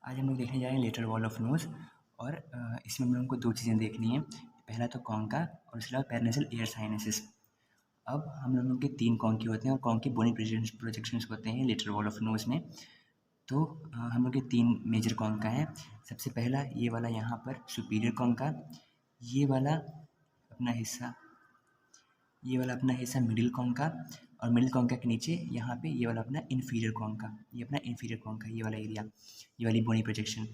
आज हम लोग देखने जा रहे हैं लेटरल वॉल ऑफ नोज़ और इसमें हम लोगों को दो चीज़ें देखनी है। पहला तो कॉन्का और दूसरा पैरानेसल एयर साइनसेस। अब हम लोगों के तीन कॉन्की होते हैं और कॉन्की बोनी प्रोजेक्शंस होते हैं लेटरल वॉल ऑफ नोज़ में। तो हम लोग के तीन मेजर कॉन्का हैं। सबसे पहला ये वाला यहाँ पर सुपीरियर कॉन्का, ये वाला अपना हिस्सा ये वाला अपना हिस्सा मिडिल कॉन्का और मिडिल कॉन्का के नीचे यहाँ पे ये वाला अपना इन्फीरियर कॉन्का, ये अपना इन्फीरियर कॉन्का, ये वाला एरिया, ये वाली बोनी प्रोजेक्शन।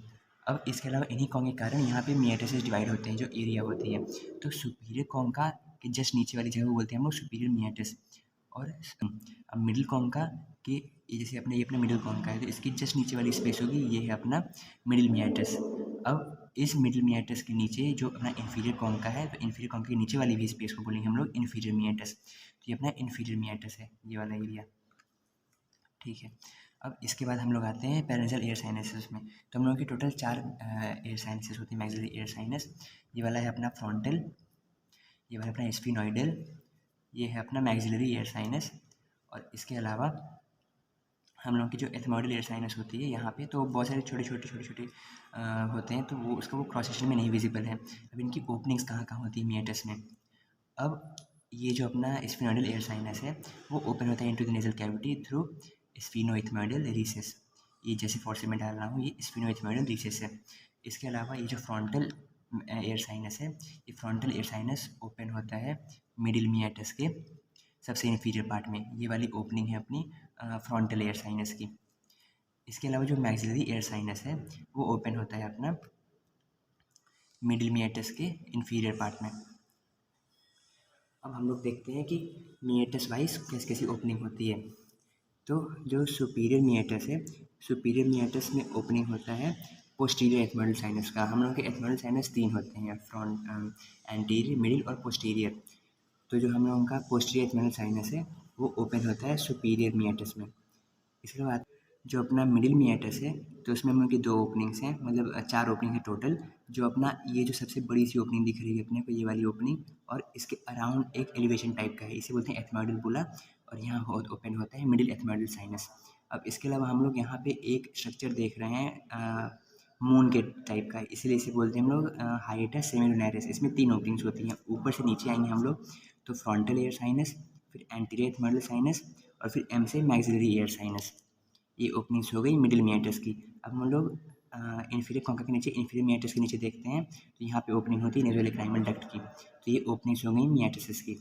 अब इसके अलावा इन्हीं कॉन्क के कारण यहाँ पे मियाटिस डिवाइड होते हैं जो एरिया होती है। तो सुपीरियर कॉन्का के जस्ट नीचे वाली जगह को बोलते हैं हम लोग सुपीरियर मियाटिस। और अब मिडिल कॉन्का के जैसे अपने ये अपना मिडिल कॉन्का है तो इसकी जस्ट नीचे वाली स्पेस होगी, ये है अपना मिडिल मियाटिस। अब इस मिडिल मियाटिस के नीचे जो अपना इन्फीरियर कॉन्का है तो इन्फीरियर कॉन्का के नीचे वाली भी स्पेस को बोलेंगे हम लोग इन्फीरियर मियाटिस। तो ये अपना इन्फीरियर मियाटिस है, ये वाला एरिया, ठीक है। अब इसके बाद हम लोग आते हैं पैरेंटल एयर साइनसेस में। तो हम लोगों की टोटल 4 एयर साइनसेस होती हैं, मैक्सिलरी एयर साइनस। ये वाला है अपना फ्रंटल, ये वाला अपना स्फिनोइडल, ये है अपना मैक्सिलरी एयर साइनस। और इसके अलावा हम लोगों की जो एथमोइडल एयर साइनस होती है यहाँ पे तो बहुत सारे छोटे छोटे होते हैं, तो वो उसका वो क्रॉस सेक्शन में नहीं विजिबल है। अब इनकी ओपनिंग्स कहाँ कहाँ होती है मियाटिस में। अब ये जो अपना स्फिनोइडल एयर साइनस है वो ओपन होता है into the nasal cavity through sphenoethmoidal recess. ये जैसे फॉर्से में डाल रहा हूँ, ये स्फिनोइथमोइडल रीसेस है। इसके अलावा ये जो फ्रंटल एयर साइनस है, ये फ्रंटल एयर साइनस ओपन होता है मिडिल मियाटिस के सबसे इन्फीरियर पार्ट में, ये वाली ओपनिंग है अपनी फ्रंटल एयर साइनस की। इसके अलावा जो मैक्सिलरी एयर साइनस है वो ओपन होता है अपना मिडिल मियाटिस के इन्फीरियर पार्ट में। अब हम लोग देखते हैं कि मियाटिस वाइज कैसी कैसी ओपनिंग होती है। तो जो सुपीरियर मियाटिस है, सुपीरियर मियाटिस में ओपनिंग होता है पोस्टीरियर एथमोइडल साइनस का। हम लोगों के एथमोइडल साइनस तीन होते हैं, फ्रंट, एंटीरियर, मिडिल और पोस्टीरियर। तो जो हम लोगों का पोस्टीरियर एथमोइडल साइनस है वो ओपन होता है सुपीरियर मियाटिस में। इसके बाद जो अपना मिडिल मियाटिस है तो उसमें हम लोग की दो ओपनिंग्स हैं, मतलब 4 ओपनिंग है टोटल। जो अपना ये जो सबसे बड़ी सी ओपनिंग दिख रही है अपने को, ये वाली ओपनिंग, और इसके अराउंड एक एलिवेशन टाइप का है, इसे बोलते हैं एथमोइडल बुला। और यहाँ ओपन होता है मिडिल एथमोइडल साइनस। अब इसके अलावा हम लोग यहाँ पे एक स्ट्रक्चर देख रहे हैं मून के टाइप का, इसीलिए इसे बोलते हैं हम लोग हाइएटस सेमिलुनैरिस। इसमें 3 ओपनिंग्स होती हैं, ऊपर से नीचे आएंगे हम लोग तो फ्रंटल एयर साइनस, फिर एंटीरियर एथमोइडल साइनस और फिर एम से मैक्सिलरी एयर साइनस। ये ओपनिंग्स हो गई मिडिल मियाटिस की। अब हम लोग इन्फीरियर कॉन्का के नीचे, इन्फीरियर मियाटिस के नीचे देखते हैं तो यहाँ पे ओपनिंग होती है नेज़ोलेक्राइमल डक्ट की। तो ये ओपनिंग्स हो गई मियाटिस की।